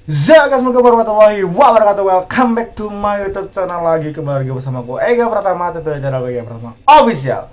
Assalamualaikum warahmatullahi wabarakatuh. Welcome back to my YouTube channel lagi, kembali lagi bersama aku Ega Pratama, tentunya channel Ega Pratama Official.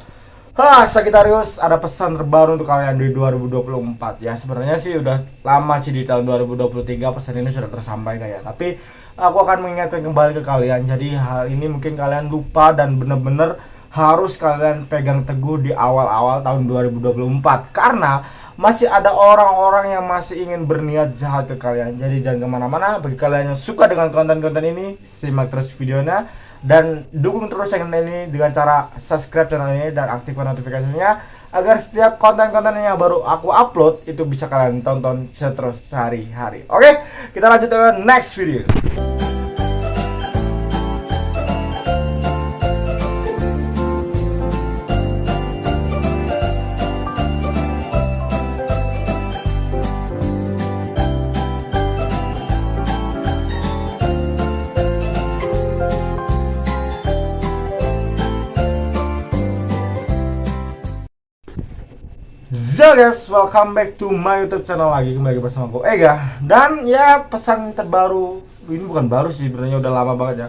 Sagittarius, ada pesan terbaru untuk kalian di 2024 ya. Sebenarnya sih udah lama sih, di tahun 2023 pesan ini sudah tersampaikan ya. Tapi aku akan mengingatkan kembali ke kalian. Jadi hal ini mungkin kalian lupa dan bener-bener harus kalian pegang teguh di awal-awal tahun 2024, karena masih ada orang-orang yang masih ingin berniat jahat ke kalian. Jadi jangan kemana-mana. Bagi kalian yang suka dengan konten-konten ini, simak terus videonya dan dukung terus channel ini dengan cara subscribe channel ini dan aktifkan notifikasinya, agar setiap konten-konten yang baru aku upload itu bisa kalian tonton seterus sehari-hari. Oke, kita lanjut ke next video. So guys, welcome back to my YouTube channel lagi, kembali bersama aku Ega. Dan ya, pesan terbaru ini bukan baru sih, sebenarnya udah lama banget ya.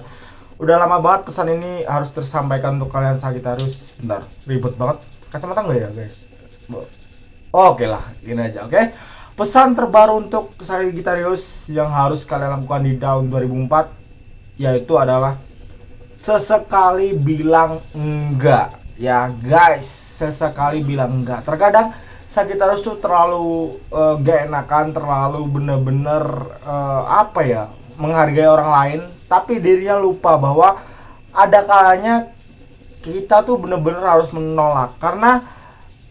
Udah lama banget pesan ini harus tersampaikan untuk kalian Sagittarius. Bentar, ribet banget. Kacamata enggak ya guys? Oke lah, gini aja, oke. Pesan terbaru untuk Sagittarius yang harus kalian lakukan di tahun 2004 yaitu adalah sesekali bilang enggak. Ya guys, sesekali bilang enggak. Terkadang Sagittarius tuh terlalu gak enakan, terlalu bener-bener menghargai orang lain, tapi dirinya lupa bahwa ada kalanya kita tuh bener-bener harus menolak, karena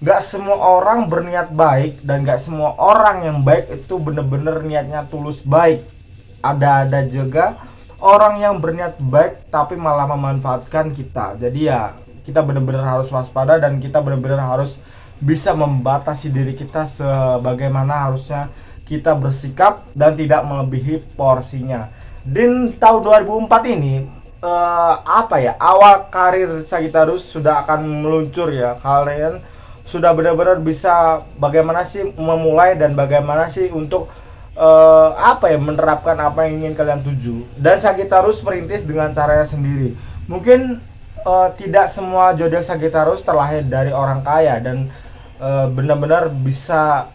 gak semua orang berniat baik dan gak semua orang yang baik itu bener-bener niatnya tulus baik. Ada juga orang yang berniat baik tapi malah memanfaatkan kita. Jadi ya, kita benar-benar harus waspada dan kita benar-benar harus bisa membatasi diri kita sebagaimana harusnya kita bersikap dan tidak melebihi porsinya. Di tahun 2004 ini awal karir Sagittarius sudah akan meluncur ya. Kalian sudah benar-benar bisa bagaimana sih memulai dan bagaimana sih untuk menerapkan apa yang ingin kalian tuju. Dan Sagittarius merintis dengan caranya sendiri. Mungkin tidak semua zodiak Sagittarius terlahir dari orang kaya dan benar-benar bisa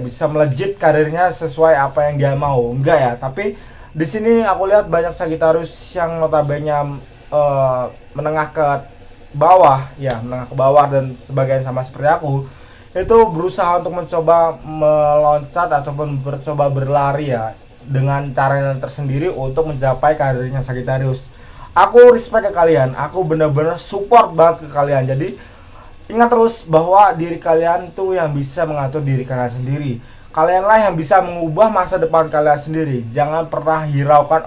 bisa melejit karirnya sesuai apa yang dia mau. Enggak ya, tapi di sini aku lihat banyak Sagittarius yang notabene menengah ke bawah ya, menengah ke bawah dan sebagian sama seperti aku, itu berusaha untuk mencoba meloncat ataupun mencoba berlari ya dengan caranya tersendiri untuk mencapai karirnya Sagittarius. Aku respect ke kalian, aku bener-bener support banget ke kalian. Jadi ingat terus bahwa diri kalian tuh yang bisa mengatur diri kalian sendiri. Kalianlah yang bisa mengubah masa depan kalian sendiri. Jangan pernah hiraukan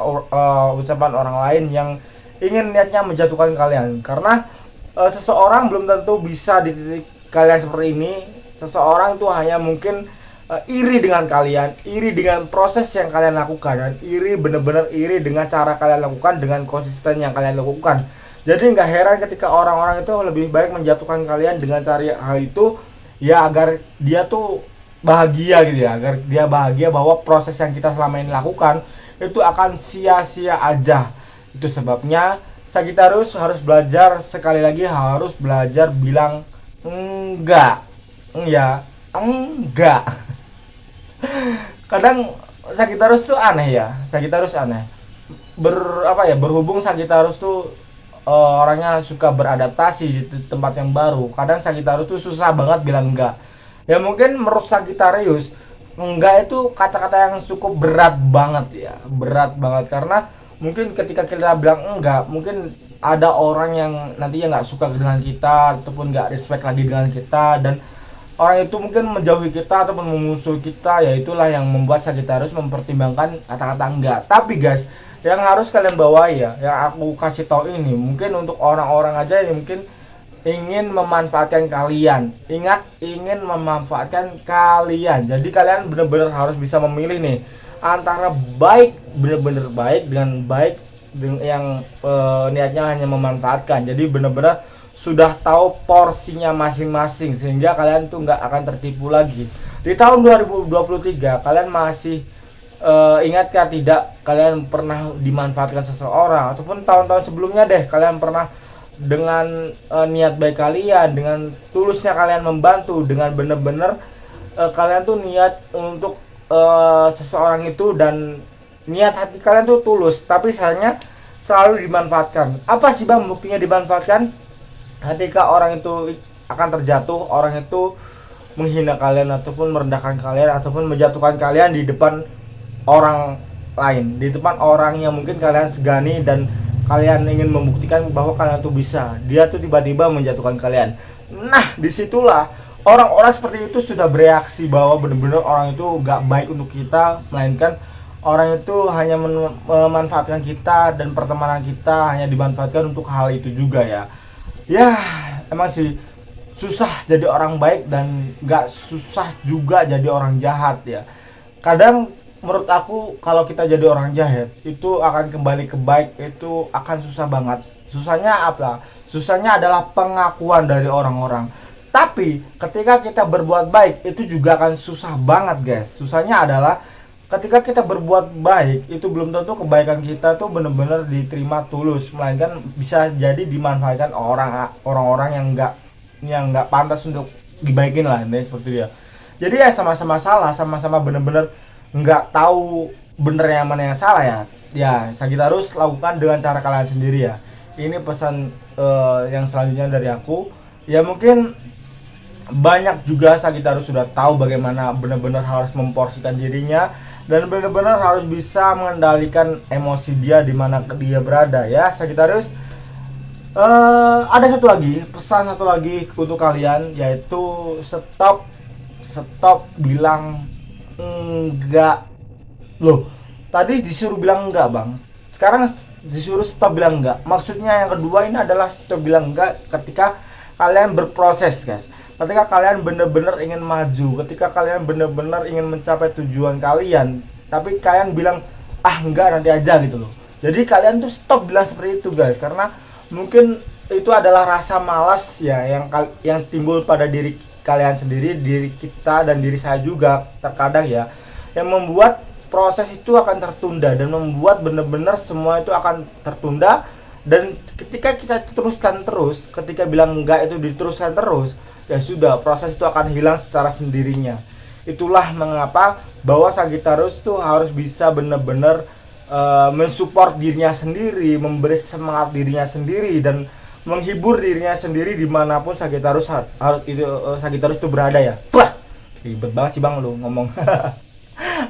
ucapan orang lain yang ingin niatnya menjatuhkan kalian, karena seseorang belum tentu bisa di titik kalian seperti ini. Seseorang itu hanya mungkin iri dengan kalian, iri dengan proses yang kalian lakukan, dan bener-bener iri dengan cara kalian lakukan, dengan konsisten yang kalian lakukan. Jadi nggak heran ketika orang-orang itu lebih baik menjatuhkan kalian dengan cari hal itu ya, agar dia tuh bahagia gitu ya, agar dia bahagia bahwa proses yang kita selama ini lakukan itu akan sia-sia aja. Itu sebabnya Sagittarius harus belajar, sekali lagi harus belajar bilang enggak. Enggak. Kadang Sagittarius tuh aneh ya, Sagittarius aneh. Berhubung Sagittarius tuh orangnya suka beradaptasi di tempat yang baru. Kadang Sagittarius tuh susah banget bilang enggak. Ya mungkin menurut Sagittarius, enggak itu kata-kata yang cukup berat banget ya, berat banget, karena mungkin ketika kita bilang enggak, mungkin ada orang yang nantinya nggak suka dengan kita ataupun nggak respect lagi dengan kita, dan orang itu mungkin menjauhi kita ataupun memusuhi kita. Ya itulah yang membuat Sagittarius mempertimbangkan kata-kata enggak. Tapi guys, yang harus kalian bawa ya, yang aku kasih tahu ini mungkin untuk orang-orang aja yang mungkin ingin memanfaatkan kalian. Ingat, ingin memanfaatkan kalian. Jadi kalian benar-benar harus bisa memilih nih antara baik, benar-benar baik, dengan baik yang niatnya hanya memanfaatkan. Jadi benar-benar sudah tahu porsinya masing-masing, sehingga kalian tuh nggak akan tertipu lagi. Di tahun 2023 kalian masih Ingatkah tidak kalian pernah dimanfaatkan seseorang, ataupun tahun-tahun sebelumnya deh kalian pernah dengan niat baik kalian, dengan tulusnya kalian membantu, dengan bener-bener kalian tuh niat untuk seseorang itu, dan niat hati kalian tuh tulus, tapi sayangnya selalu dimanfaatkan. Apa sih bang buktinya dimanfaatkan? Ketika orang itu akan terjatuh, orang itu menghina kalian ataupun merendahkan kalian ataupun menjatuhkan kalian di depan orang lain, di depan orang yang mungkin kalian segani dan kalian ingin membuktikan bahwa kalian tuh bisa, dia tuh tiba-tiba menjatuhkan kalian. Nah, disitulah orang-orang seperti itu sudah bereaksi bahwa benar-benar orang itu gak baik untuk kita, melainkan orang itu hanya memanfaatkan kita, dan pertemanan kita hanya dimanfaatkan untuk hal itu juga ya. Ya, emang sih susah jadi orang baik dan gak susah juga jadi orang jahat ya. Kadang menurut aku kalau kita jadi orang jahat itu akan kembali ke baik itu akan susah banget. Susahnya apa? Susahnya adalah pengakuan dari orang-orang. Tapi ketika kita berbuat baik itu juga akan susah banget guys. Susahnya adalah ketika kita berbuat baik itu belum tentu kebaikan kita tuh benar-benar diterima tulus, melainkan bisa jadi dimanfaatkan orang-orang yang nggak pantas untuk dibaikin lah, seperti dia. Jadi ya sama-sama salah, sama-sama bener-bener nggak tahu bener yang mana yang salah ya. Ya Sagittarius lakukan dengan cara kalian sendiri ya. Ini pesan yang selanjutnya dari aku. Ya mungkin banyak juga Sagittarius sudah tahu bagaimana benar-benar harus memporsikan dirinya dan benar-benar harus bisa mengendalikan emosi dia di mana dia berada ya Sagittarius. Ada pesan satu lagi untuk kalian, yaitu stop bilang enggak. Loh, tadi disuruh bilang enggak bang, sekarang disuruh stop bilang enggak. Maksudnya yang kedua ini adalah stop bilang enggak ketika kalian berproses guys, ketika kalian benar-benar ingin maju, ketika kalian benar-benar ingin mencapai tujuan kalian, tapi kalian bilang ah enggak nanti aja gitu loh. Jadi kalian tuh stop bilang seperti itu guys, karena mungkin itu adalah rasa malas ya yang timbul pada diri kalian sendiri, diri kita dan diri saya juga terkadang ya, yang membuat proses itu akan tertunda dan membuat benar-benar semua itu akan tertunda. Dan ketika kita teruskan terus, ketika bilang enggak itu diteruskan terus, ya sudah, proses itu akan hilang secara sendirinya. Itulah mengapa bahwa Sagittarius itu harus bisa benar-benar mensupport dirinya sendiri, memberi semangat dirinya sendiri, dan menghibur dirinya sendiri dimanapun Sagittarius Sagittarius itu berada ya. Bah, ribet banget sih bang lu ngomong.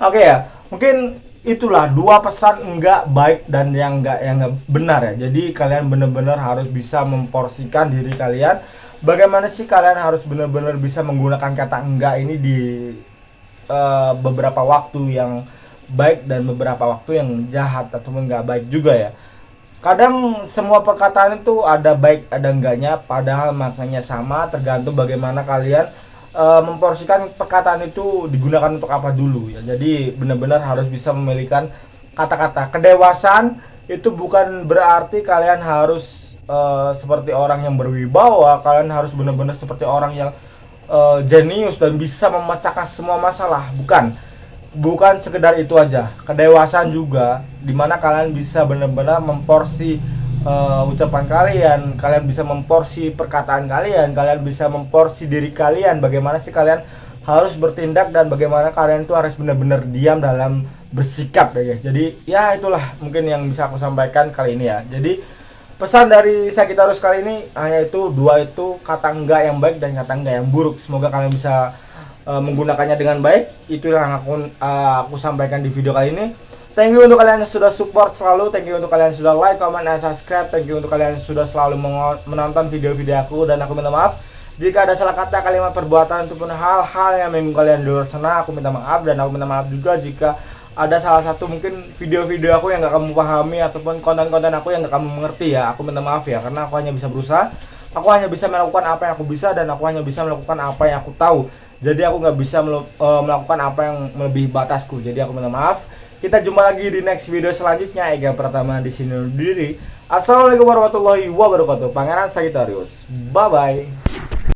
Oke ya, mungkin itulah dua pesan enggak baik dan yang enggak benar ya. Jadi kalian benar-benar harus bisa memporsikan diri kalian. Bagaimana sih kalian harus benar-benar bisa menggunakan kata enggak ini di beberapa waktu yang baik dan beberapa waktu yang jahat ataupun nggak baik juga ya. Kadang semua perkataan itu ada baik ada enggaknya, padahal maknanya sama, tergantung bagaimana kalian memporsikan perkataan itu digunakan untuk apa dulu ya. Jadi benar-benar harus bisa memilihkan kata-kata. Kedewasaan itu bukan berarti kalian harus seperti orang yang berwibawa, kalian harus benar-benar seperti orang yang jenius dan bisa memecahkan semua masalah. Bukan sekedar itu aja. Kedewasaan juga dimana kalian bisa benar-benar memporsi ucapan kalian bisa memporsi perkataan kalian bisa memporsi diri kalian, bagaimana sih kalian harus bertindak dan bagaimana kalian itu harus benar-benar diam dalam bersikap ya guys. Jadi ya itulah mungkin yang bisa aku sampaikan kali ini ya. Jadi pesan dari Sagittarius kali ini hanya itu dua, itu kata enggak yang baik dan kata enggak yang buruk. Semoga kalian bisa menggunakannya dengan baik. Itu yang aku sampaikan di video kali ini. Thank you untuk kalian yang sudah support selalu, thank you untuk kalian yang sudah like, comment, dan subscribe, thank you untuk kalian yang sudah selalu menonton video-video aku, dan aku minta maaf jika ada salah kata, kalimat, perbuatan ataupun hal-hal yang menyinggung kalian di luar sana. Aku minta maaf, dan aku minta maaf juga jika ada salah satu mungkin video-video aku yang gak kamu pahami ataupun konten-konten aku yang gak kamu mengerti ya. Aku minta maaf ya, karena aku hanya bisa berusaha, aku hanya bisa melakukan apa yang aku bisa, dan aku hanya bisa melakukan apa yang aku tahu. Jadi aku nggak bisa melakukan apa yang melebihi batasku. Jadi aku minta maaf. Kita jumpa lagi di next video selanjutnya. Ega Pratama di sini undur diri. Assalamualaikum warahmatullahi wabarakatuh. Pangeran Sagittarius. Bye bye.